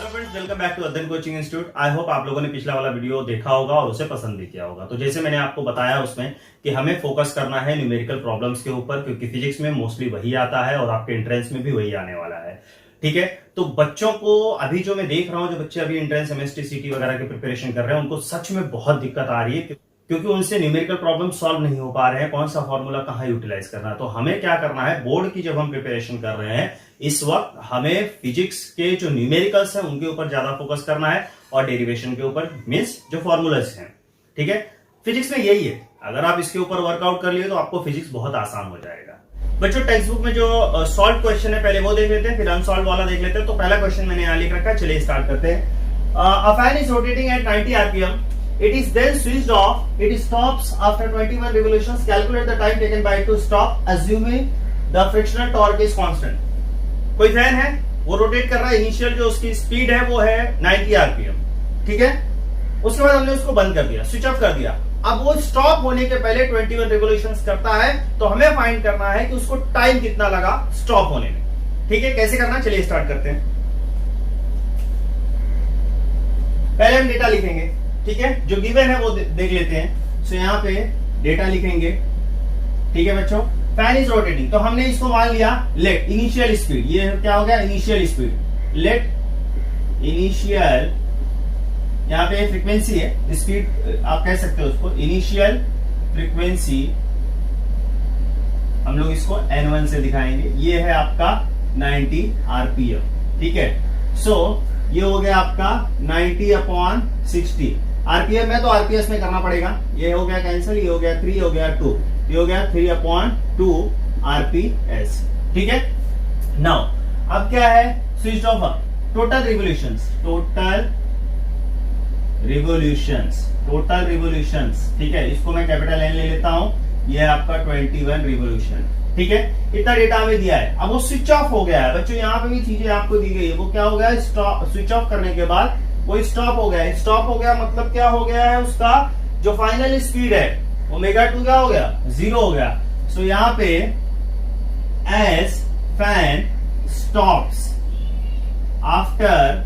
Friends, welcome back to अध्ययन coaching institute. I hope आप लोगों ने पिछला वाला वीडियो देखा होगा और उसे पसंद भी किया होगा। तो जैसे मैंने आपको बताया उसमें कि हमें फोकस करना है न्यूमेरिकल प्रॉब्लम्स के ऊपर, क्योंकि फिजिक्स में मोस्टली वही आता है और आपके एंट्रेंस में भी वही आने वाला है। ठीक है, तो बच्चों को अभी जो मैं देख रहा हूं, जो बच्चे अभी एंट्रेंस एमएसटी सीटी वगैरह की प्रिपरेशन कर रहे हैं, उनको सच में बहुत दिक्कत आ रही है, क्योंकि उनसे न्यूमेरिकल प्रॉब्लम सॉल्व नहीं हो पा रहे हैं। कौन सा फॉर्मूला कहां यूटिलाइज करना है। तो हमें क्या करना है, बोर्ड की जब हम प्रिपरेशन कर रहे हैं इस वक्त हमें फिजिक्स के जो न्यूमेरिकल्स हैं उनके ऊपर ज्यादा फोकस करना है और डेरिवेशन के ऊपर, मींस जो फॉर्मूलाज हैं। ठीक है, फिजिक्स में यही है, अगर आप इसके ऊपर वर्कआउट कर लिए तो आपको फिजिक्स बहुत आसान हो जाएगा। बच्चों, टेक्स्ट बुक में जो सॉल्व क्वेश्चन है पहले वो देख लेते हैं, फिर अनसॉल्व वाला देख लेते हैं। तो पहला क्वेश्चन मैंने यहां लिख रखा है, चलिए स्टार्ट करते हैं। A fan is rotating at 90 RPM. It is then switched off. It stops after 21 revolutions. Calculate the time taken by it to stop, assuming the frictional torque is constant. कोई fan है, वो rotate कर रहा है, initial जो उसकी speed है वो है 90 आरपीएम. ठीक है, उसके बाद हमने उसको बंद कर दिया, स्विच ऑफ कर दिया। अब वो स्टॉप होने के पहले 21 रिवोल्यूशंस करता है, तो हमें फाइंड करना है कि उसको टाइम कितना लगा स्टॉप होने में। ठीक है, कैसे करना, चलिए स्टार्ट करते हैं। पहले हम डेटा लिखेंगे, ठीक है, जो गिवन है वो देख लेते हैं। सो यहां पे डेटा लिखेंगे। ठीक है बच्चों, फैन इज रोटेटिंग, तो हमने इसको मान लिया लेट इनिशियल स्पीड। ये क्या हो गया, इनिशियल स्पीड। लेट इनिशियल, यहां पे फ्रीक्वेंसी है, स्पीड आप कह सकते हो उसको, इनिशियल फ्रीक्वेंसी हम लोग इसको N1 से दिखाएंगे। ये है आपका 90 आरपीएम। ठीक है, सो ये हो गया आपका 90/60 आरपीएम में, तो आरपीएस में करना पड़ेगा। ये हो गया कैंसिल, ये हो गया 3, हो गया 2, ये हो गया 3/2 आरपीएस। ठीक है, नाउ अब क्या है, switch off total revolutions, total revolutions. ठीक है, इसको मैं कैपिटल एन ले लेता हूं, ये है आपका 21 रिवोल्यूशन। ठीक है, इतना डेटा हमें दिया है। अब वो स्विच ऑफ हो गया है बच्चों, यहां पे भी चीजें आपको दी गई है। वो क्या हो गया, स्विच ऑफ करने के बाद वो स्टॉप हो गया है। स्टॉप हो गया मतलब क्या हो गया है, उसका जो फाइनल स्पीड है ओमेगा 2 क्या हो गया, 0 हो गया। सो यहां पे as fan stops after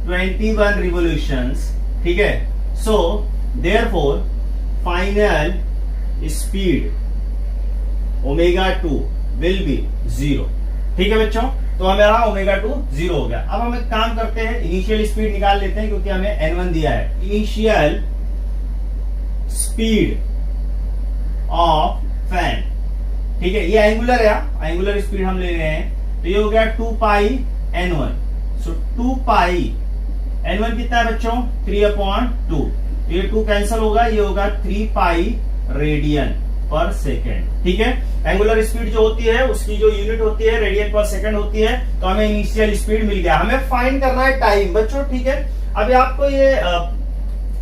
21 revolutions. ठीक है, so therefore final speed omega 2 will be 0। ठीक है बच्चों, तो हमारा ओमेगा 2 0 हो गया। अब हम एक काम करते हैं, इनिशियल स्पीड निकाल लेते हैं, क्योंकि हमें N1 दिया है। इनिशियल स्पीड ऑफ फैन, ठीक है, ये एंगुलर है, एंगुलर स्पीड हम ले रहे हैं, तो ये हो गया 2 पाई N1। सो 2 पाई N1 कितना है बच्चों, 3/2। ये 2 कैंसिल होगा, ये होगा 3 पाई रेडियन पर सेकेंड। ठीक है, एंगुलर स्पीड जो होती है उसकी जो यूनिट होती है रेडियन पर सेकंड होती है, तो हमें इनिशियल स्पीड मिल गया। हमें फाइंड करना है टाइम बच्चों। ठीक है, अभी आपको ये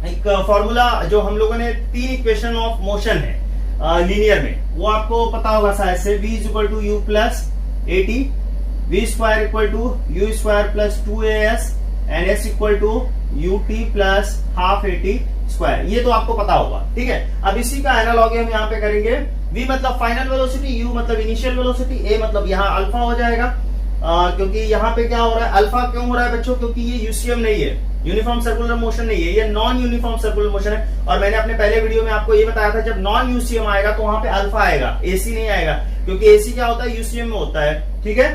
एक फॉर्मूला जो हम लोगों ने 3 इक्वेशन ऑफ मोशन है लीनियर में, वो आपको पता होगा शायद से। v = u + at, v² = u² + 2as and s = ut + ½ at²। ये तो आपको पता होगा। ठीक है, अब इसी का एनालॉगी हम यहाँ पे करेंगे। v मतलब फाइनल वेलोसिटी, u मतलब इनिशियल वेलोसिटी, a मतलब यहाँ अल्फा हो जाएगा। क्योंकि यहाँ पे क्या हो रहा है, अल्फा क्यों हो रहा है बच्चों, क्योंकि ये यूसीएम नहीं है, यूनिफॉर्म सर्कुलर मोशन नहीं है, ये नॉन यूनिफॉर्म सर्कुलर मोशन है। और मैंने अपने पहले वीडियो में आपको ये बताया था, जब नॉन यूसीएम आएगा तो वहां पे अल्फा आएगा, एसी नहीं आएगा, क्योंकि एसी क्या होता है, यूसीएम में होता है। ठीक है,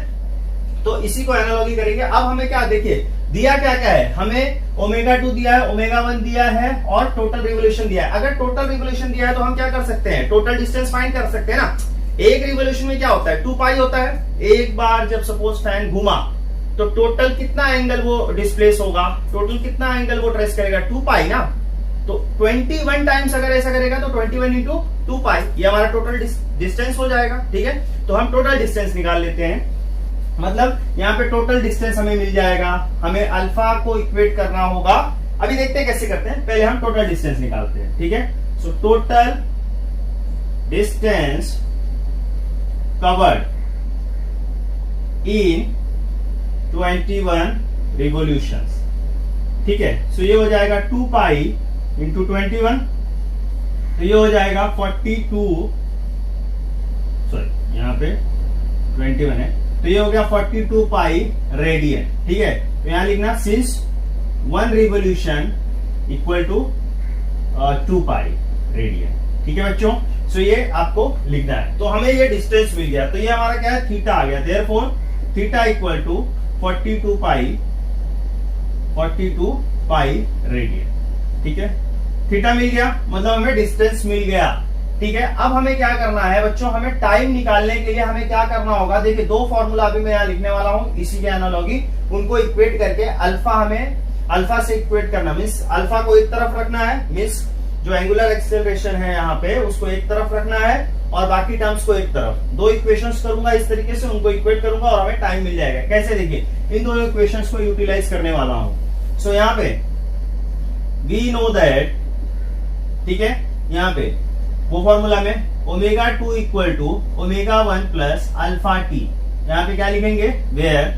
तो इसी को एनालॉगी करेंगे। अब हमें क्या, देखिए दिया क्या क्या है, हमें ओमेगा 2 दिया है, ओमेगा 1 दिया है और टोटल रिवोल्यूशन दिया है। अगर टोटल रिवोल्यूशन दिया है तो हम क्या कर सकते हैं, टोटल डिस्टेंस फाइंड कर सकते हैं ना। एक रिवोल्यूशन में क्या होता है, 2 पाई होता है। एक बार जब सपोज फैन घुमा तो टोटल कितना एंगल वो डिस्प्लेस होगा, टोटल कितना एंगल वो ट्रेस करेगा, 2 पाई ना। तो 21 टाइम्स अगर ऐसा करेगा तो 21 × 2 पाई, ये हमारा टोटल डिस्टेंस हो जाएगा। ठीक है, तो हम टोटल डिस्टेंस निकाल लेते हैं, मतलब यहाँ पे टोटल डिस्टेंस हमें मिल जाएगा। हमें अल्फा को इक्वेट करना होगा। अभी देखते हैं कैसे करते हैं, पहले हम टोटल डिस्टेंस निकालते हैं। ठीक है, सो टोटल डिस्टेंस कवर्ड इन 21 रिवोल्यूशंस। ठीक है, सो ये हो जाएगा 2 पाई × 21, तो ये हो जाएगा 42, सॉरी यहाँ पे 21 है, तो ये हो गया 42 पाई रेडियन। ठीक है, तो यहां लिखना since 1 revolution equal to 2 pi radian. ठीक है बच्चों, सो ये आपको लिखना है। तो हमें ये डिस्टेंस मिल गया, तो ये हमारा क्या है, थीटा आ गया। Therefore theta equal to 42 pi radian. ठीक है, थीटा मिल गया, मतलब हमें डिस्टेंस मिल गया। ठीक है, अब हमें क्या करना है बच्चों, हमें टाइम निकालने के लिए हमें क्या करना होगा। देखिए, दो फॉर्मूला अभी मैं यहाँ लिखने वाला हूं, इसी के एनालॉगी, उनको इक्वेट करके अल्फा से इक्वेट करना, मीन्स अल्फा को एक तरफ रखना है, मीन्स जो एंगुलर एक्सेलरेशन है यहाँ पे उसको एक तरफ रखना है और बाकी टर्म्स को एक तरफ। दो इक्वेशंस करूंगा इस तरीके से, उनको इक्वेट करूंगा और हमें टाइम मिल जाएगा। कैसे, देखिए इन दोनों इक्वेशंस को यूटिलाइज करने वाला हूं। सो यहाँ पे वी नो दैट, ठीक है, यहाँ पे वो फॉर्मूला में ω2 equal to ω1 plus alpha T. यहाँ पे क्या लिखेंगे, where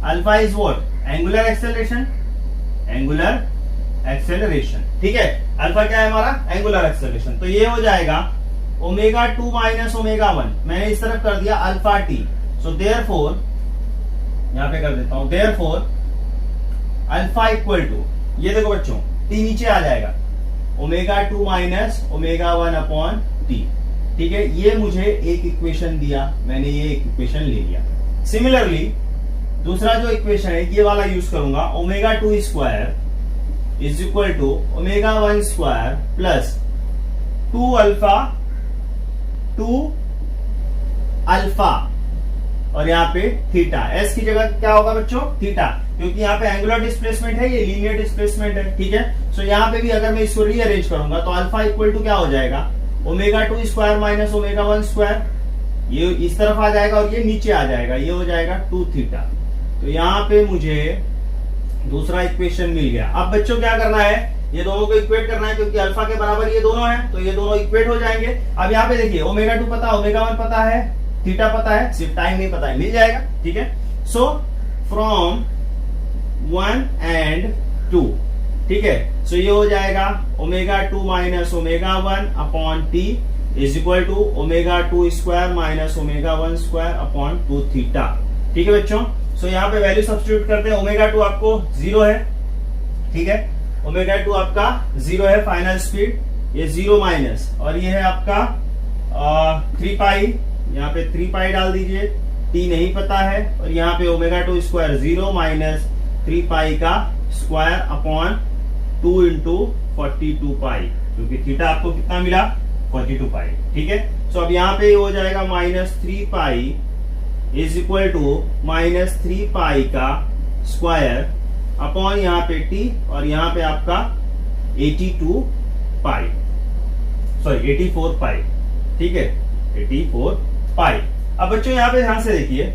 alpha is what, angular acceleration. ठीक है, अल्फा क्या है हमारा, एंगुलर एक्सेलरेशन। तो ये हो जाएगा ω2 माइनस ω1, मैंने इस तरफ कर दिया अल्फा टी। सो देयरफॉर, यहां पे कर देता हूं, देयरफॉर अल्फा इक्वल टू, ये देखो बच्चों टी नीचे आ जाएगा, ω2 माइनस ω1 अपॉन टी। ठीक है, ये मुझे एक इक्वेशन दिया, मैंने ये एक इक्वेशन ले लिया। सिमिलरली दूसरा जो इक्वेशन है ये वाला यूज करूंगा, ω2 square is equal to ω1 square plus 2 alpha और यहाँ पे थीटा। एस की जगह क्या होगा बच्चों, थीटा, क्योंकि यहाँ पे एंगुलर डिस्प्लेसमेंट है, ये लीनियर डिस्प्लेसमेंट है। ठीक है, सो यहाँ पे भी अगर मैं इसको रीअरेंज करूंगा तो अल्फा इक्वल टू क्या हो जाएगा, ω2 स्क्वायर माइनस ω1 स्क्वायर, ये इस तरफ आ जाएगा और ये नीचे आ जाएगा, ये हो जाएगा 2 थीटा। तो यहाँ पे मुझे दूसरा इक्वेशन मिल गया। अब बच्चों क्या करना है, ये दोनों को इक्वेट करना है, क्योंकि अल्फा के बराबर ये दोनों हैं, तो ये दोनों इक्वेट हो जाएंगे। अब यहाँ पे देखिए ω2 पता, ω1 पता है, थीटा पता है, सिर्फ टाइम नहीं पता है, मिल जाएगा। ठीक है, सो फ्रॉम 1 and 2, ठीक है, सो ये हो जाएगा ω2 minus ω1 upon T is equal to ω2 square minus ω1 square upon 2 theta. ठीक है बच्चों, सो यहाँ पे वैल्यू सब्स्टिट्यूट करते हैं। ω2 आपको 0 है, ठीक है, ω2 आपका 0 है, फाइनल स्पीड, ये 0 माइनस, और ये है आपका 3 पाई, यहाँ पे 3 पाई डाल दीजिए, टी नहीं पता है, और यहाँ पे ω2 स्क्वायर 0 माइनस 3 पाई का स्क्वायर अपॉन 2 इंटू 42 पाई, क्योंकि थीटा आपको कितना मिला, 42 पाई। ठीक है, सो अब यहाँ पे हो जाएगा -3 पाई इज इक्वल टू -3 पाई का स्क्वायर अपॉन यहाँ पे टी, और यहाँ पे आपका 82 पाई, सॉरी 84 पाई। ठीक है, 84 पाई। अब बच्चों यहाँ पे ध्यान से देखिए,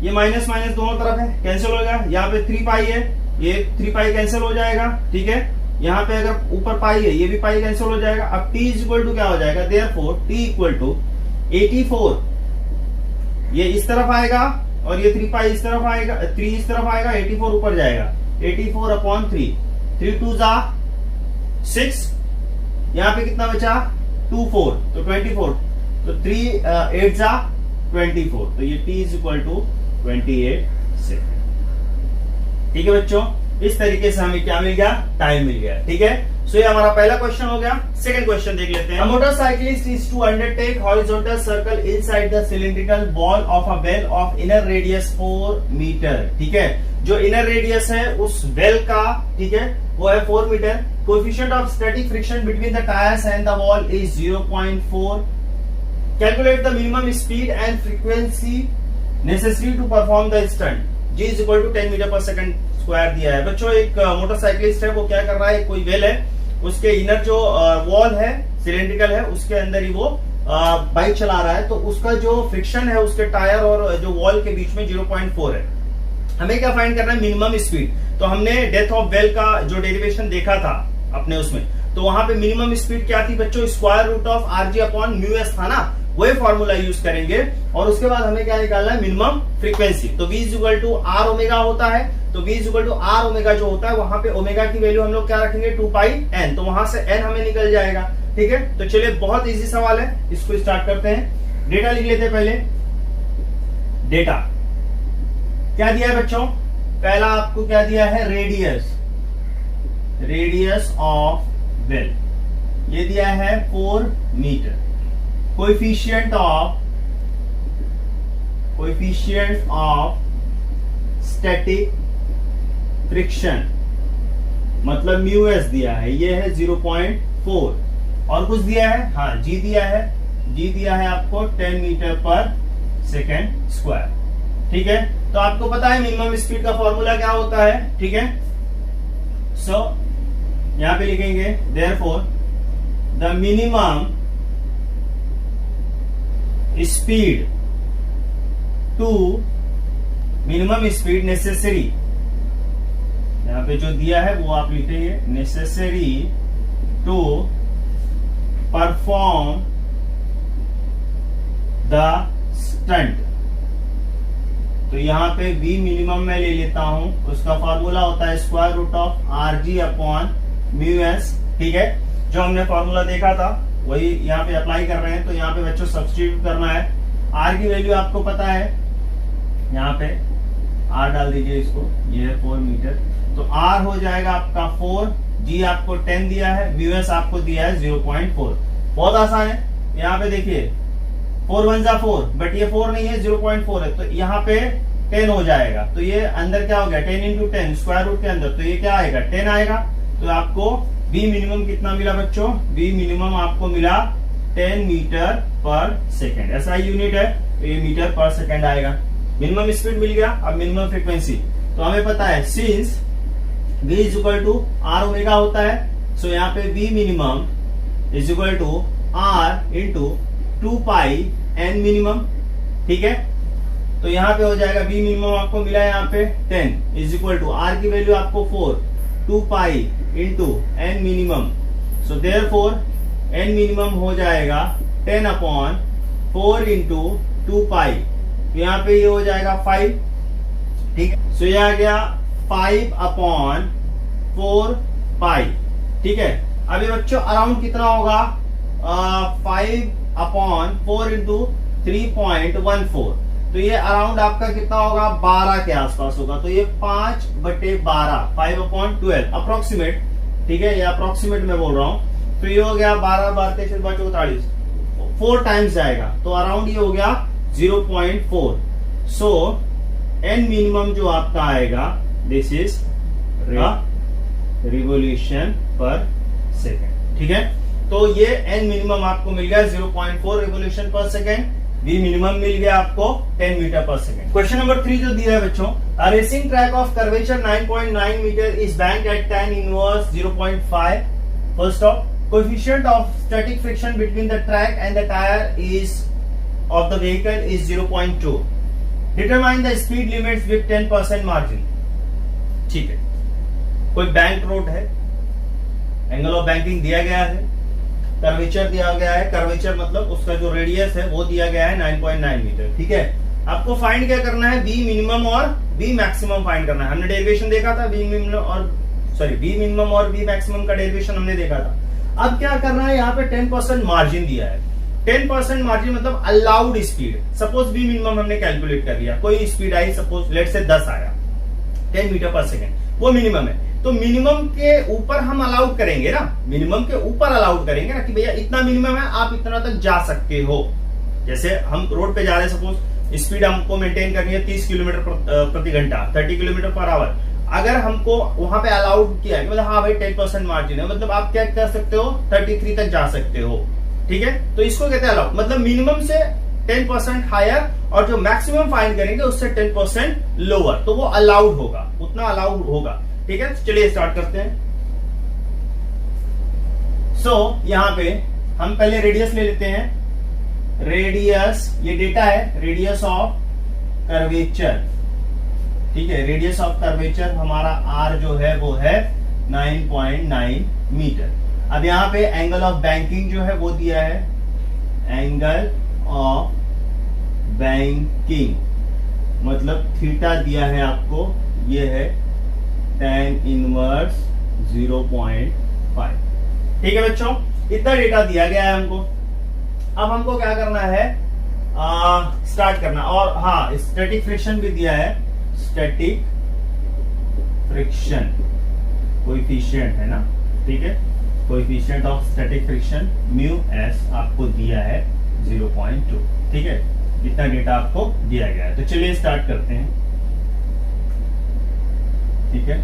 ये माइनस माइनस दोनों तरफ है, कैंसिल हो गया। यहाँ पे 3 पाई है, ये 3 पाई कैंसिल हो जाएगा। ठीक है, यहाँ पे अगर ऊपर पाई है, ये भी पाई कैंसिल हो जाएगा। अब t इज इक्वल टू क्या हो जाएगा, देयरफॉर t इक्वल टू 84, ये इस तरफ आएगा और ये 3 पाई इस तरफ आएगा, 3 इस तरफ आएगा, 84 ऊपर जाएगा, 84 अपॉन 3, 3 2 जा 6, यहाँ पे कितना बचा 2 4, तो 24, तो 3 8 जा 24, तो ये t is equal to 28 second. ठीक है बच्चों, इस तरीके से हमें क्या मिल गया, टाइम मिल गया। ठीक है, सो ये हमारा पहला क्वेश्चन हो गया। सेकंड क्वेश्चन देख लेते हैं। Motorcyclist is to undertake horizontal circle inside the cylindrical ball of a bell of inner radius 4 metre. ठीक है, जो इनर रेडियस है उस बेल का, ठीक है, वो है 4 metre. Coefficient of static friction between the tyres and the wall is 0.4। Calculate the minimum speed and frequency necessary to perform the stunt. G is equal to 10 metre per second square दिया है। बच्चों एक motorcyclist है, वो क्या कर रहा है, कोई वेल है, उसके इनर जो वॉल है सिलेंड्रिकल है, उसके अंदर ही वो बाइक चला रहा है, तो उसका जो फ्रिक्शन है उसके टायर और जो वॉल के बीच में 0.4 है। हमें क्या फाइंड करना है, मिनिमम स्पीड। तो हमने डेथ ऑफ वेल का जो डेरिवेशन देखा था अपने उसमें, तो वहां पे मिनिमम स्पीड क्या थी बच्चों, square root of RG upon μs था ना, वही फॉर्मूला यूज करेंगे। और उसके बाद हमें क्या निकालना है, मिनिमम फ्रीक्वेंसी। तो V is equal to R omega होता है, तो V is equal to R omega जो होता है, वहां पे ओमेगा की वैल्यू हम लोग क्या रखेंगे, 2 पाई n, तो वहां से n हमें निकल जाएगा। ठीक है, तो चलिए बहुत इजी सवाल है, इसको स्टार्ट करते हैं। डेटा लिख लेते हैं पहले। डेटा क्या दिया है बच्चों? पहला आपको क्या दिया है? रेडियस ऑफ वेल, ये दिया है 4 metre. Coefficient of static friction मतलब म्यू एस दिया है, ये है 0.4। और कुछ दिया है? हाँ, जी दिया है। जी दिया है आपको 10 मीटर पर सेकेंड स्क्वायर। ठीक है, तो आपको पता है मिनिमम स्पीड का फॉर्मूला क्या होता है। ठीक है, सो यहां पे लिखेंगे therefore the minimum speed necessary, यहां पे जो दिया है वो आप लिखेंगे necessary to perform the stunt. तो यहां पे v मिनिमम मैं ले लेता हूं, उसका फॉर्मूला होता है square root of r g upon mu s. ठीक है, जो हमने फॉर्मूला देखा था वही यहां पे अप्लाई कर रहे हैं। तो यहां पे बच्चों सब्स्टिट्यूट करना है। आर की वैल्यू आपको पता है, यहां पे आर डाल दीजिए इसको, ये है 4 मीटर। तो आर हो जाएगा आपका 4, जी आपको 10 दिया है, म्यू एस आपको दिया है 0.4। बहुत आसान है। यहाँ पे देखिए 4 1 जा 4, बट ये 4 नहीं है, 0.4 है, तो यहाँ पे 10 हो जाएगा। तो ये अंदर क्या हो गया? 10 इंटू 10 स्क्वायर रूट के अंदर, तो ये क्या आएगा? 10 आएगा। तो आपको v मिनिमम कितना मिला बच्चों? v मिनिमम आपको मिला 10 मीटर पर सेकेंड। ऐसा यूनिट है तो ये मीटर पर सेकेंड आएगा। मिनिमम स्पीड मिल गया। अब मिनिमम फ्रीक्वेंसी तो हमें पता है, since v is equal to r omega होता है, सो यहाँ पे v minimum is equal to r into 2 pi n minimum. ठीक है, तो यहाँ पे हो जाएगा v मिनिमम आपको मिला है यहाँ पे 10 इज इक्वल टू आर की वैल्यू आपको 4, 2 pi into n minimum. So therefore n minimum हो जाएगा 10 अपॉन 4 इंटू 2 पाई, तो यहाँ पे ये हो जाएगा 5। ठीक है, सो ये आ गया 5 अपॉन 4 पाई। ठीक है, अभी बच्चों अराउंड कितना होगा? 5 अपॉन 4 इंटू 3.14, तो ये अराउंड आपका कितना होगा? 12 के आसपास होगा। तो ये 5/12, 5 अपॉन 12 अप्रोक्सीमेट। ठीक है, ये अप्रोक्सीमेट में बोल रहा हूं। तो ये हो गया 12 12 44, 4 टाइम्स जाएगा, तो अराउंड ये हो गया 0.4। सो एन मिनिमम जो आपका आएगा, this is revolution per second. ठीक है, तो ये एन मिनिमम आपको मिल गया 0.4 revolution per second. v minimum मिल गया आपको 10 मीटर पर सेकेंड। क्वेश्चन नंबर 3 जो दिया है बच्चों, a racing track of curvature 9.9 metre is banked at tan inverse 0.5। First of coefficient of static friction between the track and the tyre is of the vehicle is 0.2। Determine the speed limits with 10% margin. ठीक है, कोई bank road है, angle of banking दिया गया है, curvature दिया गया है, कर्वेचर मतलब उसका जो रेडियस है वो दिया गया है 9.9 मीटर। ठीक है, आपको फाइंड क्या करना है? v मिनिमम और v मैक्सिमम फाइंड करना है। हमने डेरिवेशन देखा था, v मिनिमम और v मैक्सिमम का डेरिवेशन हमने देखा था। अब क्या करना है? यहाँ पे 10% मार्जिन दिया है। 10% मार्जिन मतलब allowed speed. Suppose v minimum हमने कैलकुलेट कर लिया, कोई स्पीड आई, सपोज लेट से 10 आया 10 मीटर पर सेकेंड, वो मिनिमम है। तो मिनिमम के ऊपर हम अलाउड करेंगे ना, मिनिमम के ऊपर अलाउड करेंगे ना कि भैया इतना मिनिमम है, आप इतना तक जा सकते हो। जैसे हम रोड पे जा रहे हैं, सपोज स्पीड हमको मेंटेन करनी है 30 किलोमीटर प्रति घंटा, 30 किलोमीटर पर आवर। अगर हमको वहां पे अलाउड किया है, मतलब हाँ भाई 10% मार्जिन है, मतलब आप क्या कर सकते हो? 33 तक जा सकते हो। ठीक है, तो इसको कहते हैं अलाउड, मतलब मिनिमम से 10% हायर, और जो मैक्सिमम फाइन करेंगे उससे 10% लोअर, तो वो अलाउड होगा, उतना अलाउड होगा। ठीक है, चलिए स्टार्ट करते हैं। सो यहां पे हम पहले रेडियस ले लेते हैं। रेडियस, ये डेटा है, रेडियस ऑफ कर्वेचर। ठीक है, रेडियस ऑफ कर्वेचर हमारा आर जो है वो है 9.9 मीटर। अब यहां पे एंगल ऑफ बैंकिंग जो है वो दिया है, एंगल ऑफ बैंकिंग मतलब थीटा दिया है आपको, ये है tan इनवर्स 0.5। ठीक है बच्चों, इतना डेटा दिया गया है हमको। अब हमको क्या करना है? स्टार्ट करना। और हाँ, स्टैटिक फ्रिक्शन भी दिया है, स्टैटिक फ्रिक्शन कोएफिशिएंट है ना, ठीक है, coefficient of static friction mu S आपको दिया है 0.2, ठीक है, इतना डेटा आपको दिया गया है। तो चलिए स्टार्ट करते हैं, ठीक है।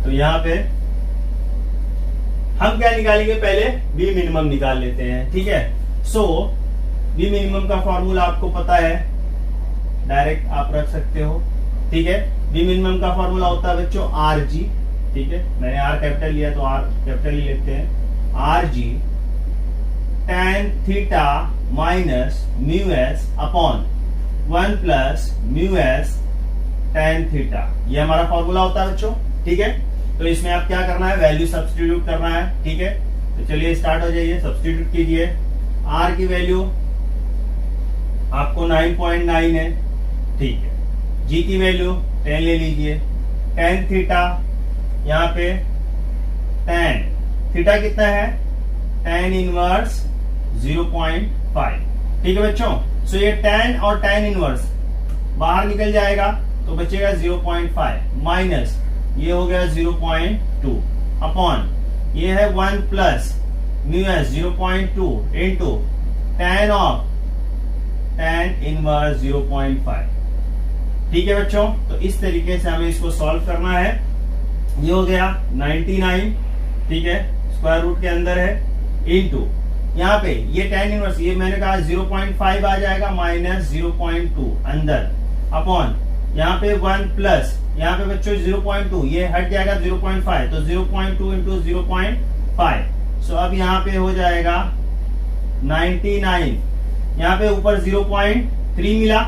तो यहां पे हम क्या निकालेंगे, पहले बी मिनिमम निकाल लेते हैं, ठीक है। सो बी मिनिमम का फॉर्मूला आपको पता है, डायरेक्ट आप रख सकते हो, ठीक है। बी मिनिमम का फॉर्मूला होता है बच्चों आर जी, ठीक है, मैंने आर कैपिटल लिया तो आर कैपिटल ही लेते हैं, R G tan theta minus mu S upon 1 plus mu S tan theta, ये हमारा फॉर्मूला होता है बच्चों, ठीक है। तो इसमें आप क्या करना है, वैल्यू सब्स्टिट्यूट करना है, ठीक है। तो चलिए स्टार्ट हो जाइए, सब्स्टिट्यूट कीजिए। आर की वैल्यू आपको 9.9 है, ठीक है। जी की वैल्यू 10 ले लीजिए। tan थीटा, यहाँ पे tan थीटा कितना है, tan इनवर्स 0.5, ठीक है बच्चों। सो ये tan और tan इनवर्स बाहर निकल जाएगा तो बचेगा 0.5 माइनस ये हो गया 0.2 अपॉन ये है 1 plus mu S 0.2 into tan of tan inverse 0.5, ठीक है बच्चों। तो इस तरीके से हमें इसको सॉल्व करना है। ये हो गया 99, ठीक है, स्क्वायर रूट के अंदर है, इंटू यहाँ पे ये tan इनवर्स, ये मैंने कहा 0.5 आ जाएगा माइनस 0.2 अंदर अपॉन यहाँ पे 1 प्लस यहाँ पे बच्चों 0.2, ये हट जाएगा 0.5, तो 0.2 इंटू 0.5। सो अब यहाँ पे हो जाएगा 99, यहाँ पे ऊपर 0.3 मिला,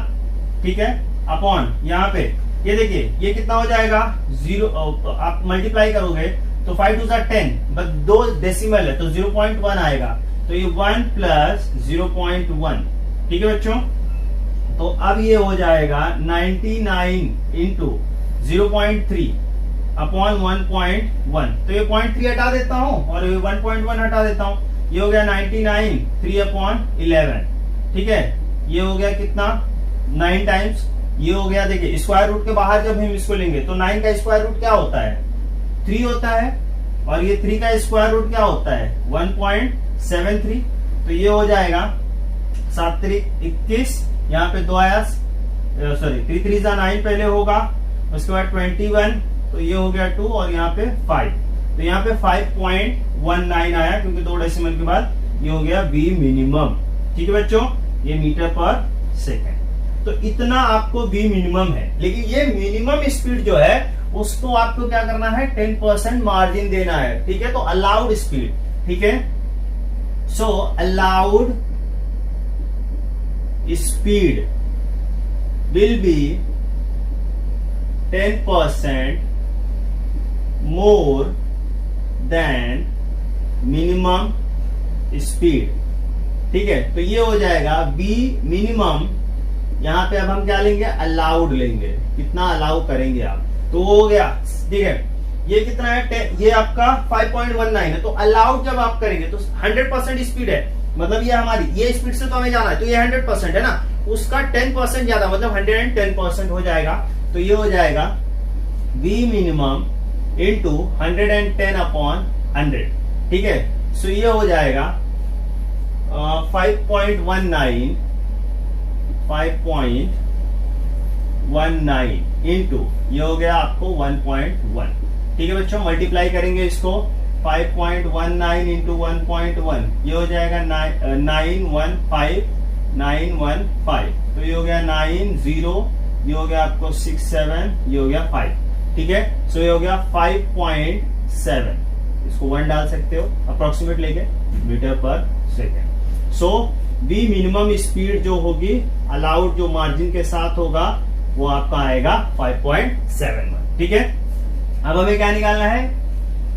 ठीक है, अपॉन यहाँ पे ये देखिए ये कितना हो जाएगा 0, आप मल्टीप्लाई करोगे तो 5 2 10, बस 2 डेसिमल है तो 0.1 आएगा, तो ये 1 प्लस 0.1, ठीक है बच्चों। तो अब ये हो जाएगा 99 इंटू 0.3 अपॉन 1.1, तो ये 0.3 हटा देता हूं और ये 1.1 हटा देता हूं, ये हो गया 99 3 अपॉन 11, ठीक है। ये हो गया कितना 9 टाइम्स, ये हो गया देखिए स्क्वायर रूट के बाहर जब हम इसको लेंगे तो 9 का स्क्वायर रूट क्या होता है 3 होता है, और ये 3 का स्क्वायर रूट क्या होता है 1.73, तो ये हो जाएगा 7 3 21, यहाँ पे 2 आया, सॉरी 3 3 9 पहले होगा, उसके बाद 21, तो ये हो गया 2 और यहाँ पे 5, तो यहाँ पे 5.19 आया क्योंकि 2 डेसिमल के बाद ये हो गया बी मिनिमम, ठीक है बच्चों, ये मीटर पर सेकेंड। तो इतना आपको बी मिनिमम है, लेकिन ये मिनिमम स्पीड जो है उसको आपको क्या करना है 10% मार्जिन देना है, ठीक है। तो अलाउड स्पीड, ठीक है, सो allowed speed will be 10% more than minimum speed, ठीक है। तो ये हो जाएगा b मिनिमम, यहाँ पे अब हम क्या लेंगे अलाउड लेंगे, कितना अलाउ करेंगे आप, तो हो गया, ठीक है। ये कितना है, ये आपका 5.19 है, तो अलाउड जब आप करेंगे तो 100% स्पीड है, मतलब ये हमारी ये स्पीड से तो हमें जाना है, तो ये 100% है ना, उसका 10% ज्यादा मतलब 110% हो जाएगा, तो ये हो जाएगा v मिनिमम इंटू 110 अपॉन 100, ठीक है। सो ये हो जाएगा 5.19 इंटू ये हो गया आपको 1.1, ठीक है बच्चों। मल्टीप्लाई करेंगे इसको 5.19 इंटू 1.1, ये हो जाएगा 915, तो ये हो गया 90, ये हो गया आपको 67, ये हो गया 5, ठीक है। सो ये हो गया 5.7, इसको 1 डाल सकते हो अप्रोक्सीमेट लेके मीटर पर सेकेंड। सो बी मिनिमम स्पीड जो होगी अलाउड जो मार्जिन के साथ होगा वो आपका आएगा 5.71, ठीक है। अब हमें क्या निकालना है,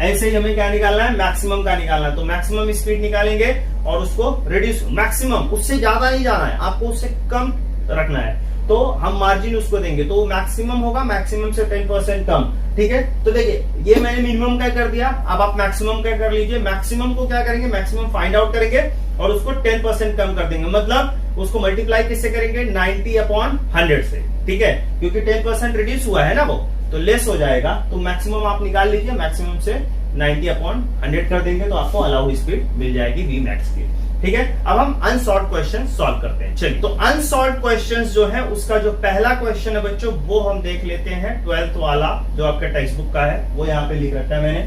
ऐसे ही हमें क्या निकालना है मैक्सिमम का निकालना है, तो मैक्सिमम स्पीड निकालेंगे और उसको रिड्यूस, मैक्सिमम उससे ज्यादा नहीं जाना है आपको, उससे कम रखना है, तो हम मार्जिन उसको देंगे, तो मैक्सिमम होगा, मैक्सिमम से 10% कम। ठीक है, तो देखिए ये मैंने मिनिमम का कर दिया, अब आप मैक्सिमम का कर लीजिए। मैक्सिमम को क्या करेंगे, मैक्सिमम फाइंड आउट करेंगे और उसको 10% कम कर देंगे, मतलब उसको मल्टीप्लाई किससे करेंगे, 90/100 से। ठीक है, क्योंकि 10% रिड्यूस हुआ है ना वो, तो लेस हो जाएगा, तो मैक्सिमम आप निकाल लीजिए, मैक्सिमम से 90/100 कर देंगे तो आपको अलाउड स्पीड मिल जाएगी Vmax की। ठीक है, अब हम अनसॉल्व क्वेश्चन सॉल्व करते हैं। चलिए, तो अनसॉल्व क्वेश्चंस जो है उसका जो पहला क्वेश्चन है बच्चों, वो हम देख लेते हैं 12th वाला जो आपका टेक्स्ट बुक का है, वो यहाँ पे लिख रखा है मैंने।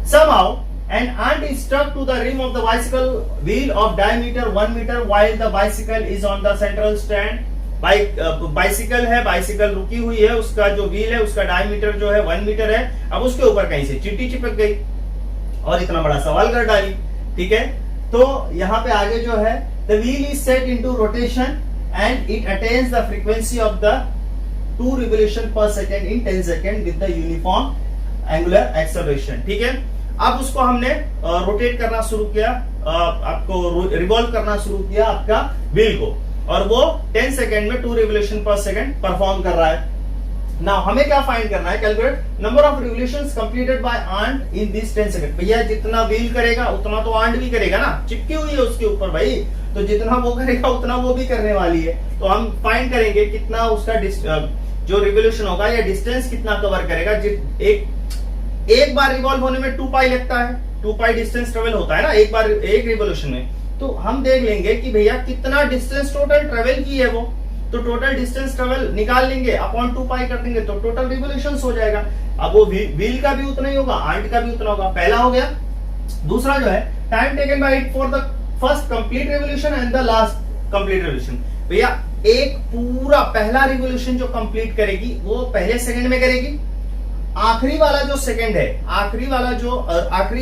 Somehow an ant is stuck to the rim of the bicycle wheel of diameter 1 meter while the bicycle is on the central stand। Bicycle है, बाइसिकल रुकी हुई है, उसका जो व्हील है उसका डायमीटर जो है 1 मीटर है। अब उसके ऊपर कहीं से चींटी चिपक गई और इतना बड़ा सवाल कर डाली। ठीक है, तो यहाँ पे आगे जो है, the wheel is set into rotation and it attains the frequency of the 2 revolution per second in 10 second with the uniform angular acceleration. ठीक है, अब उसको हमने रोटेट करना शुरू किया, आपको रिवॉल्व करना शुरू किया आपका व्हील को, और वो 10 सेकेंड में 2 रिवोल्यूशन पर सेकेंड परफॉर्म कर रहा है। नाउ हमें क्या फाइंड करना है, calculate number of revolutions completed by ant in this 10 second. भैया जितना व्हील करेगा उतना तो आंट भी करेगा ना, चिपकी हुई है उसके ऊपर भाई, तो जितना वो करेगा उतना वो भी करने वाली है। तो हम फाइंड करेंगे कितना उसका जो रिवोल्यूशन होगा या डिस्टेंस कितना कवर करेगा। एक बार रिवॉल्व होने में 2 पाई लगता है, 2 पाई डिस्टेंस ट्रेवल होता है ना एक बार एक रिवोल्यूशन में। तो हम देख लेंगे कि भैया कितना डिस्टेंस टोटल ट्रेवल की है वो, तो टोटल डिस्टेंस ट्रेवल निकाल लेंगे, अपॉन 2 पाई कर देंगे तो टोटल रिवोल्यूशंस हो जाएगा। अब वो व्हील का भी उतना ही होगा, आंट का भी उतना होगा, पहला हो गया। दूसरा जो है, time taken by it for the first complete revolution and the last complete revolution. भैया एक पूरा पहला रिवोल्यूशन जो कंप्लीट करेगी वो पहले सेकंड में करेगी, आखिरी वाला जो सेकंड है, आखिरी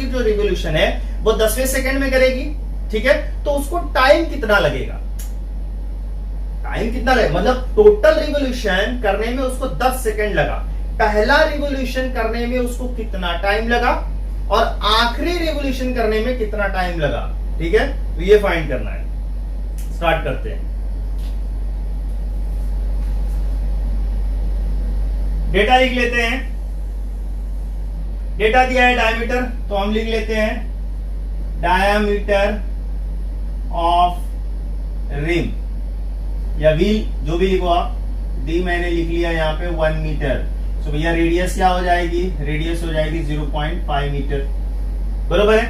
जो रिवोल्यूशन है वो 10वें सेकंड में करेगी। ठीक है, तो उसको टाइम कितना लगेगा, टाइम कितना लगेगा, मतलब टोटल रिवोल्यूशन करने में उसको 10 सेकंड लगा, पहला रिवोल्यूशन करने में उसको कितना टाइम लगा और आखिरी रिवोल्यूशन करने में कितना टाइम लगा। ठीक है, तो ये फाइंड करना है। स्टार्ट करते हैं। डेटा लिख लेते हैं, डेटा दिया है डायमीटर, तो हम लिख लेते हैं डायमीटर ऑफ रिम या व्हील, जो भी लिखो आप, डी मैंने लिख लिया यहाँ पे 1 मीटर। तो भैया रेडियस क्या हो जाएगी, रेडियस हो जाएगी 0.5 मीटर, बरोबर है।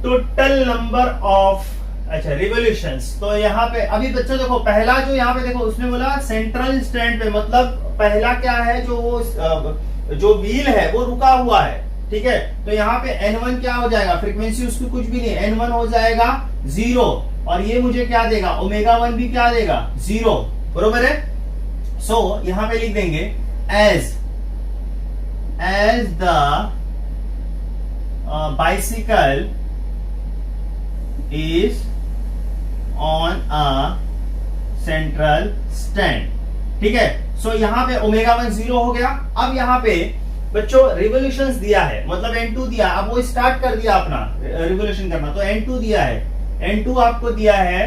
टोटल नंबर ऑफ, अच्छा रिवोल्यूशंस, तो यहाँ पे अभी बच्चों देखो पहला जो यहाँ पे देखो उसने बोला सेंट्रल स्टैंड पे, मतलब पहला क्या है, जो व्हील है वो रुका हुआ है। ठीक है, तो यहाँ पे N1 क्या हो जाएगा, फ्रीक्वेंसी उसकी कुछ भी नहीं, N1 हो जाएगा 0, और ये मुझे क्या देगा, ω1 भी क्या देगा 0, बरोबर है। सो यहाँ पे लिख देंगे as the bicycle is on a central stand. ठीक है, सो यहाँ पे ω1 0 हो गया। अब यहाँ पे बच्चों रिवोल्यूशंस दिया है, मतलब N2 दिया, अब वो स्टार्ट कर दिया अपना रिवोल्यूशन करना, तो N2 दिया है, N2 आपको दिया है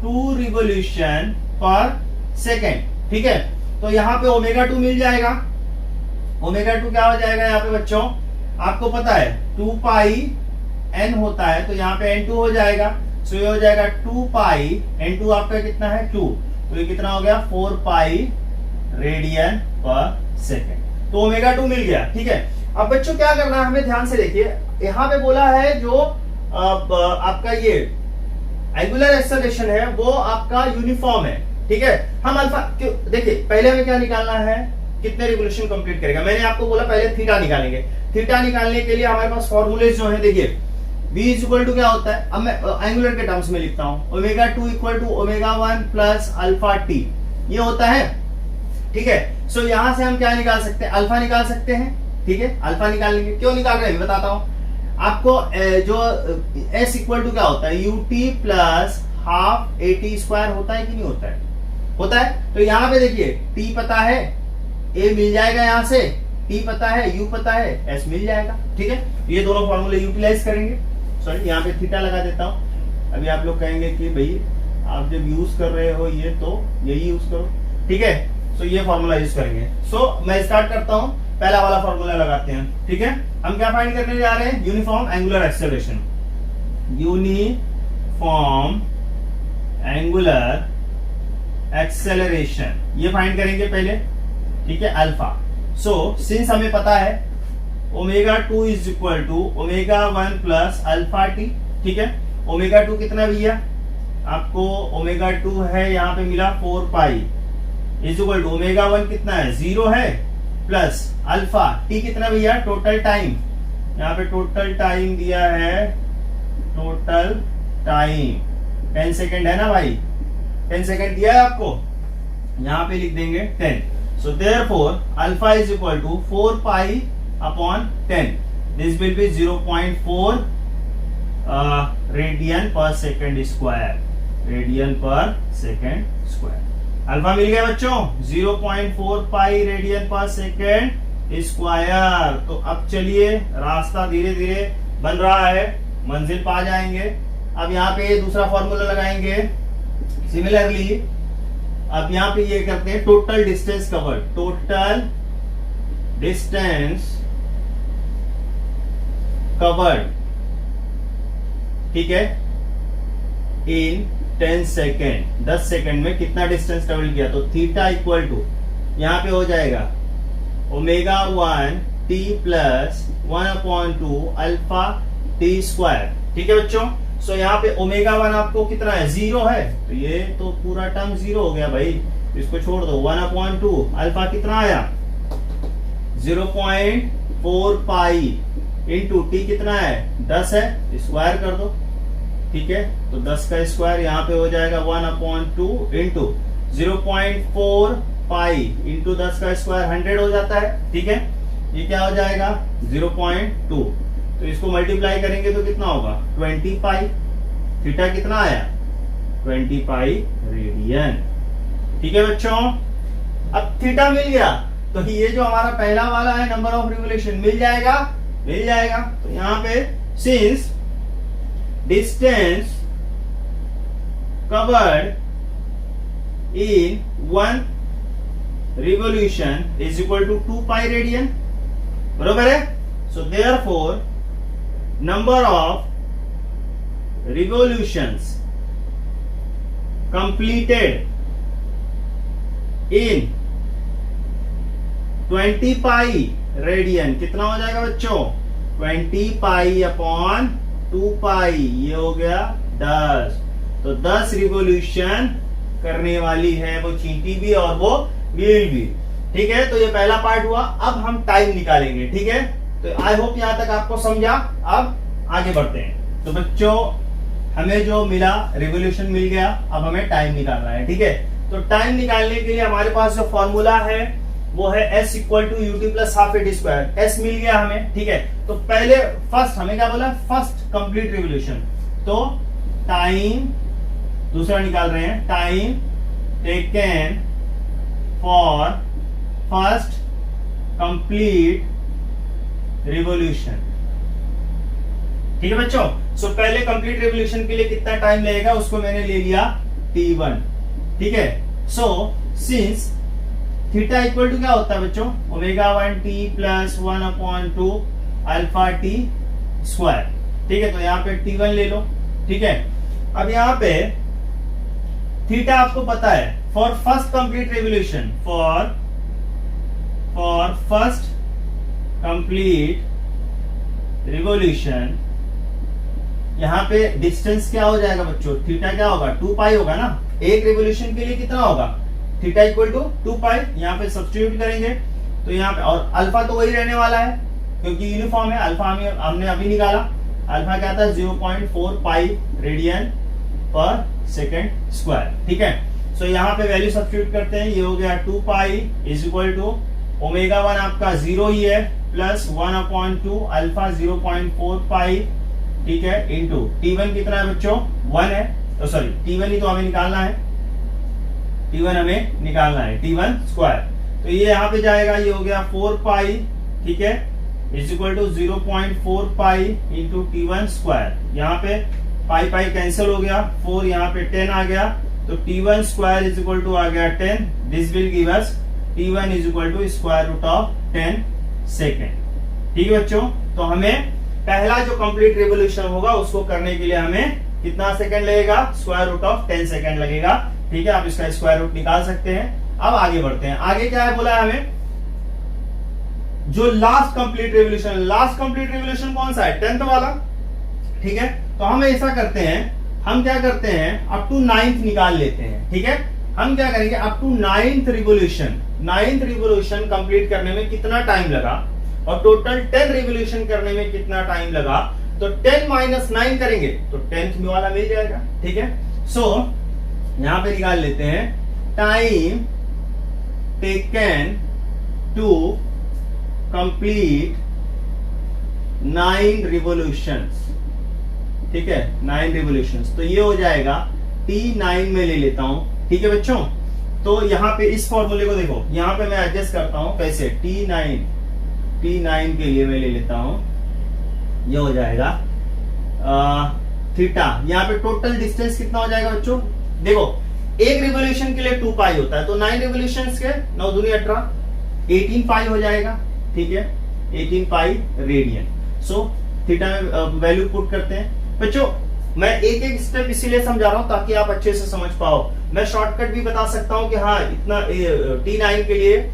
2 रिवोल्यूशन पर सेकेंड। ठीक है, तो यहाँ पे ω2 मिल जाएगा, ω2 क्या हो जाएगा यहाँ पे बच्चों, आपको पता है 2 पाई n होता है, तो यहाँ पे N2 हो जाएगा, सो ये हो जाएगा 2 पाई, N2 आपका कितना है 2, तो ये कितना हो गया 4 पाई रेडियन पर सेकेंड, तो ω2 मिल गया। ठीक है, अब बच्चों क्या करना है, हमें ध्यान से देखिए, यहाँ पे बोला है जो आपका ये एंगुलर एक्सेलरेशन है वो आपका यूनिफॉर्म है। ठीक है, हम अल्फा, देखिए पहले हमें क्या निकालना है, कितने रिवोल्यूशन कंप्लीट करेगा। मैंने आपको बोला पहले थीटा निकालेंगे, थीटा निकालने के लिए हमारे पास फॉर्मूलेज जो है, देखिए v इक्वल टू क्या होता है, अब मैं एंगुलर के टर्म्स में लिखता हूं, ω2 equal to ω1 plus alpha T, ये होता है। ठीक है, सो यहां से हम क्या निकाल सकते हैं, अल्फा निकाल सकते हैं। ठीक है, अल्फा निकाल लेंगे, क्यों निकाल रहे हैं बताता हूं आपको। जो s इक्वल टू क्या होता है, ut plus half at square होता है कि नहीं होता है, होता है। तो यहाँ पे देखिए t पता है, a मिल जाएगा, यहाँ से t पता है, u पता है, s मिल जाएगा। ठीक है, ये दोनों फॉर्मूले यूटिलाइज करेंगे। सॉरी यहाँ पे थीटा लगा देता हूं, अभी आप लोग कहेंगे कि भाई आप जब यूज कर रहे हो ये तो यही यूज करो, ठीक है। सो ये फॉर्मूला यूज करेंगे। सो मैं स्टार्ट करता हूं, पहला वाला फॉर्मूला लगाते हैं, ठीक है। हम क्या फाइंड करने जा रहे हैं? Uniform angular acceleration, uniform angular acceleration ये फाइंड करेंगे पहले, ठीक है, अल्फा। सो सिंस हमें पता है omega 2 is equal to omega 1 plus alpha t, ठीक है। ओमेगा 2 कितना भैया आपको? ओमेगा 2 है यहाँ पे मिला 4 pi is equal to omega 1 कितना है? 0 है, प्लस अल्फा टी कितना भैया? टोटल टाइम, यहाँ पे टोटल टाइम दिया है, टोटल टाइम 10 सेकेंड है ना भाई, 10 सेकेंड दिया है आपको, यहाँ पे लिख देंगे 10। So therefore alpha is equal to 4 pi upon 10, this will be 0.4 radian per second square, radian per second square. Alpha मिल गया बच्चों 0.4 pi radian per second square. तो अब चलिए रास्ता धीरे धीरे बन रहा है, मंजिल पा जाएंगे। अब यहाँ पे दूसरा फॉर्मूला लगाएंगे। सिमिलरली अब यहाँ पे ये करते हैं total distance covered, total distance covered, ठीक है, इन 10 सेकेंड, 10 सेकेंड में कितना डिस्टेंस ट्रेवल किया? तो थीटा इक्वल टू यहां पे हो जाएगा omega 1 t plus 1/2 alpha t square, ठीक है बच्चों। सो यहाँ पे ओमेगा 1 आपको कितना है? 0 है, तो ये तो पूरा टर्म 0 हो गया भाई, इसको छोड़ दो। 1/2 अल्फा कितना आया? 0.4 पाई इंटू टी कितना है? 10 है, स्क्वायर कर दो, ठीक है। तो 10 का स्क्वायर यहाँ पे हो जाएगा 1/2 इंटू 0.4 पाई इंटू 10 का स्क्वायर 100 हो जाता है, ठीक है। ये क्या हो जाएगा? 0.2, तो इसको मल्टीप्लाई करेंगे तो कितना होगा? 20 पाई। थीटा कितना आया? 20 पाई रेडियन, ठीक है बच्चों। अब थीटा मिल गया तो ये जो हमारा पहला वाला है नंबर ऑफ रिवोल्यूशन मिल जाएगा, मिल जाएगा। तो यहाँ पे since distance covered in 1 revolution is equal to 2 pi radian, बरोबर है। So therefore number of revolutions completed in 20 pi radian कितना हो जाएगा बच्चों? 20 पाई अपॉन 2 पाई, ये हो गया 10। तो 10 रिवोल्यूशन करने वाली है वो चींटी भी और वो व्हील भी, ठीक है। तो ये पहला पार्ट हुआ। अब हम टाइम निकालेंगे, ठीक है। तो आई होप यहां तक आपको समझा। अब आगे बढ़ते हैं। तो बच्चों हमें जो मिला रिवोल्यूशन मिल गया, अब हमें टाइम निकालना है, ठीक है। तो टाइम निकालने के लिए हमारे पास जो फॉर्मूला है वो है s equal to U T plus half A T square. S मिल गया हमें, ठीक है। तो पहले फर्स्ट हमें क्या बोला? First complete revolution. तो टाइम दूसरा निकाल रहे हैं, time taken for first complete revolution, ठीक है बच्चों। सो पहले कंप्लीट रिवोल्यूशन के लिए कितना टाइम लगेगा उसको मैंने ले लिया t1, ठीक है। So since theta equal to क्या होता है बच्चों? Omega 1 t plus 1/2 alpha t square, ठीक है। तो यहाँ पे t1 ले लो, ठीक है। अब यहाँ पे थीटा आपको पता है for first complete revolution, for first complete revolution यहाँ पे डिस्टेंस क्या हो जाएगा बच्चों? थीटा क्या होगा? 2 पाई होगा ना। एक रिवोल्यूशन के लिए कितना होगा? थीटा इक्वल टू 2 पाई। यहाँ पे सब्स्टिट्यूट करेंगे तो यहाँ पे, और अल्फा तो वही रहने वाला है क्योंकि यूनिफॉर्म है। अल्फा हमने अभी निकाला, अल्फा क्या था? 0.4 pi radian per second square, ठीक है। सो यहाँ पे वैल्यू सब्स्टिट्यूट करते हैं, ये हो गया 2 pi is equal to omega 1 आपका 0 ही है प्लस 1/2 अल्फा 0.4 पाई, ठीक है, इंटू t1 कितना है बच्चों? 1 है। तो सॉरी t1 ही तो हमें निकालना है, t1 हमें निकालना है, t1 स्क्वायर। तो ये यहाँ पे जाएगा, ये हो गया 4 पाई, ठीक है, is equal to 0.4 pi into t1 square. यहाँ पे पाई पाई कैंसिल हो गया, 4 यहाँ पे 10 आ गया, तो t1 square is equal to आ गया 10, this will give us t1 is equal to square root of 10 second. ठीक है बच्चों, तो हमें पहला जो कंप्लीट रिवोल्यूशन होगा उसको करने के लिए हमें कितना सेकंड लगेगा, स्क्वायर रूट ऑफ 10 सेकंड लगेगा। ठीक है, आप इसका स्क्वायर रूट निकाल सकते हैं। अब आगे बढ़ते हैं, आगे क्या है बोला है हमें, जो लास्ट कंप्लीट रिवोल्यूशन कौन सा है, 10th वाला। ठीक है, तो हम ऐसा करते हैं, हम क्या करते हैं अप टू 9th निकाल लेते हैं। ठीक है, हम क्या करेंगे up to 9th revolution complete करने में कितना टाइम लगा और टोटल 10 रिवोल्यूशन करने में कितना टाइम लगा, तो 10 माइनस 9 करेंगे तो 10th में वाला मिल जाएगा। ठीक है, सो यहां पे निकाल लेते हैं time taken to complete 9 revolutions. ठीक है, 9 रिवोल्यूशंस, तो ये हो जाएगा T9 में ले लेता हूं। ठीक है बच्चों, तो यहां पे इस फॉर्मूले को देखो, यहां पे मैं एडजस्ट करता हूं कैसे, T9 के लिए मैं ले लेता हूं, ये हो जाएगा थीटा। यहां पे टोटल डिस्टेंस कितना हो जाएगा बच्चों, देखो एक रिवोल्यूशन के लिए 2 पाई होता है, तो 9 रिवोल्यूशंस के 9 दूनी 18, 18 पाई हो जाएगा। ठीक है, 18 पाई रेडियन। सो थीटा में वैल्यू पुट करते हैं बच्चों। मैं एक एक स्टेप इसीलिए समझा रहा हूं ताकि आप अच्छे से समझ पाओ। मैं शॉर्टकट भी बता सकता हूं कि हाँ इतना T9 के लिए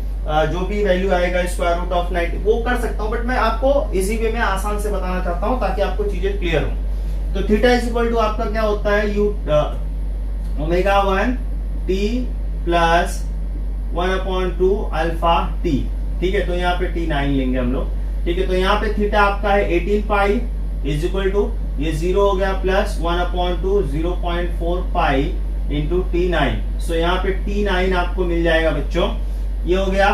जो भी वैल्यू आएगा स्क्वायर रूट ऑफ 90 वो कर सकता हूं, बट मैं आपको इजी वे में आसान से बताना चाहता हूं ताकि आपको चीजें क्लियर हो। तो थीटा इज इक्वल टू आपका क्या होता है, you omega 1 t plus 1/2 alpha t। ठीक है, तो यहाँ पे T9 लेंगे हम लोग। ठीक है, तो यहाँ पे थीटा आपका है 18 पाई इज इक्वल टू ये 0 हो गया प्लस 1/2 0.4 पाई इंटू T9। सो यहाँ पे T9 आपको मिल जाएगा बच्चों, ये हो गया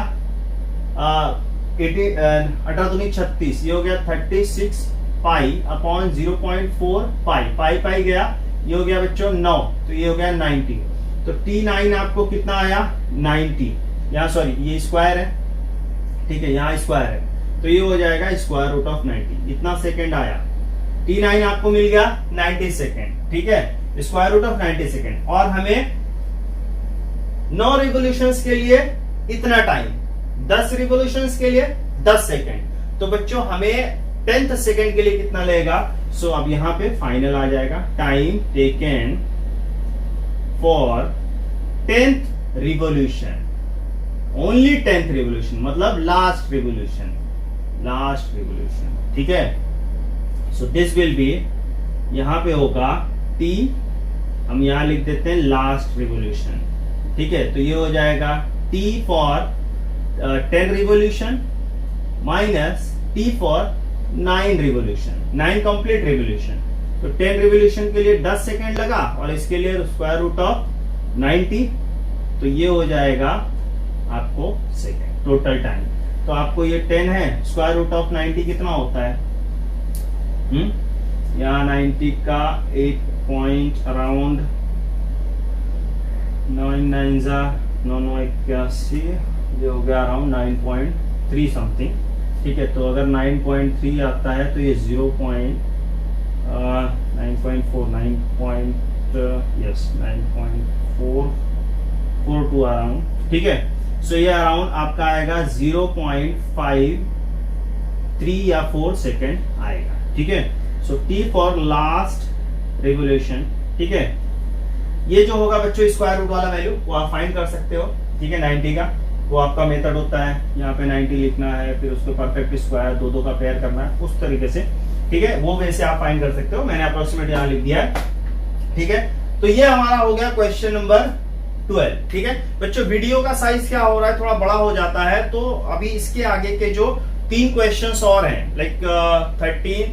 36, ये हो गया 36 पाई अपॉन 0.4 पाई पाई गया, ये हो गया बच्चों 9, तो ये हो गया 90। तो T9 आपको कितना आया 90, यहाँ सॉरी ये स्क्वायर है। ठीक है, यहाँ स्क्वायर है, तो ये हो जाएगा स्क्वायर रूट ऑफ 90। इतना सेकंड आया, T9 आपको मिल गया 90 सेकंड। ठीक है, स्क्वायर रूट ऑफ 90 सेकंड, और हमें 9 रिवोल्यूशंस के लिए इतना टाइम, 10 रिवोल्यूशंस के लिए 10 सेकंड। तो बच्चों हमें 10th सेकंड के लिए कितना लगेगा, सो अब यहां पे फाइनल आ जाएगा time taken for 10th revolution, only 10th revolution, मतलब लास्ट रिवोल्यूशन। ठीक है, सो दिस विल बी, यहां पे होगा T, हम यहां लिख देते हैं लास्ट रिवोल्यूशन। ठीक है, तो ये हो जाएगा T for 10 revolution minus T for 9 revolution, 9 complete revolution. तो 10 रिवोल्यूशन के लिए 10 सेकेंड लगा और इसके लिए स्क्वायर रूट ऑफ 90, तो ये हो जाएगा आपको सेकेंड टोटल टाइम। तो आपको ये 10 है, स्क्वायर रूट ऑफ 90 कितना होता है, यहाँ 90 का 8 पॉइंट अराउंड 981, ये हो गया अराउंड 9.3 समथिंग। ठीक है, तो अगर 9.3 आता है तो ये 9.42 अराउंड। ठीक है, सो ये अराउंड आपका आएगा 0.53 या 4 सेकेंड आएगा। ठीक है, सो T फॉर लास्ट रिवोल्यूशन। ठीक है, ये जो होगा बच्चों स्क्वायर रूट वाला वैल्यू वो आप फाइंड कर सकते हो। ठीक है, 90 का वो आपका मेथड होता है, यहाँ पे 90 लिखना है, फिर उसको परफेक्ट स्क्वायर दो का पेयर करना है, उस तरीके से। ठीक है, वो वैसे आप फाइंड कर सकते हो, मैंने अप्रोक्सीमेट यहाँ लिख दिया है। ठीक है, तो ये हमारा हो गया क्वेश्चन नंबर 12। ठीक है बच्चों, वीडियो का साइज क्या हो रहा है, थोड़ा बड़ा हो जाता है, तो अभी इसके आगे के जो 3 क्वेश्चंस और हैं, लाइक 13,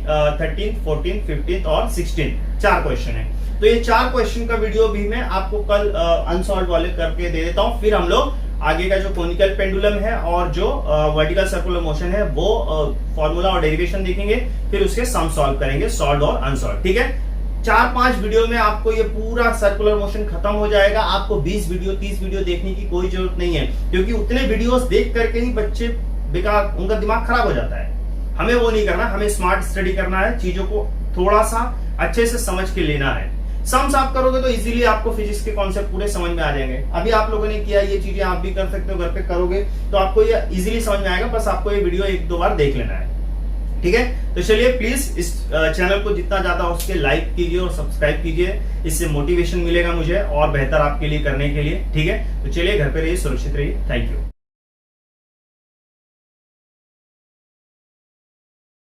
14, 15 और 16, 4 क्वेश्चन है। तो ये 4 क्वेश्चन का वीडियो भी मैं आपको कल अनसॉल्व वाले करके दे देता हूं। फिर हम लोग आगे का जो कोनिकल पेंडुलम है और जो वर्टिकल सर्कुलर मोशन है वो फॉर्मूला और डेरिवेशन देखेंगे, फिर उसके सम सॉल्व करेंगे, सॉल्व और अनसॉल्व। ठीक है, 4-5 वीडियो में आपको ये पूरा सर्कुलर मोशन खत्म हो जाएगा। आपको 20 वीडियो 30 वीडियो देखने की कोई जरूरत नहीं है, क्योंकि उतने वीडियोस देख करके ही बच्चे बेकार, उनका दिमाग खराब हो जाता है। हमें वो नहीं करना, हमें स्मार्ट स्टडी करना है, चीजों को थोड़ा सा अच्छे से समझ के लेना है। सम्स आप करोगे तो इजीली आपको फिजिक्स के कॉन्सेप्ट पूरे समझ में आ जाएंगे। अभी आप लोगों ने किया, ये चीजें आप भी कर सकते हो, घर पे करोगे तो आपको ये इजीली समझ में आएगा। बस आपको ये वीडियो 1-2 बार देख लेना है, ठीक है। तो चलिए प्लीज इस चैनल को जितना ज्यादा हो सके लाइक कीजिए और सब्सक्राइब कीजिए, इससे मोटिवेशन मिलेगा मुझे और बेहतर आपके लिए करने के लिए, ठीक है। तो चलिए घर पे रहिए, सुरक्षित रहिए, थैंक यू।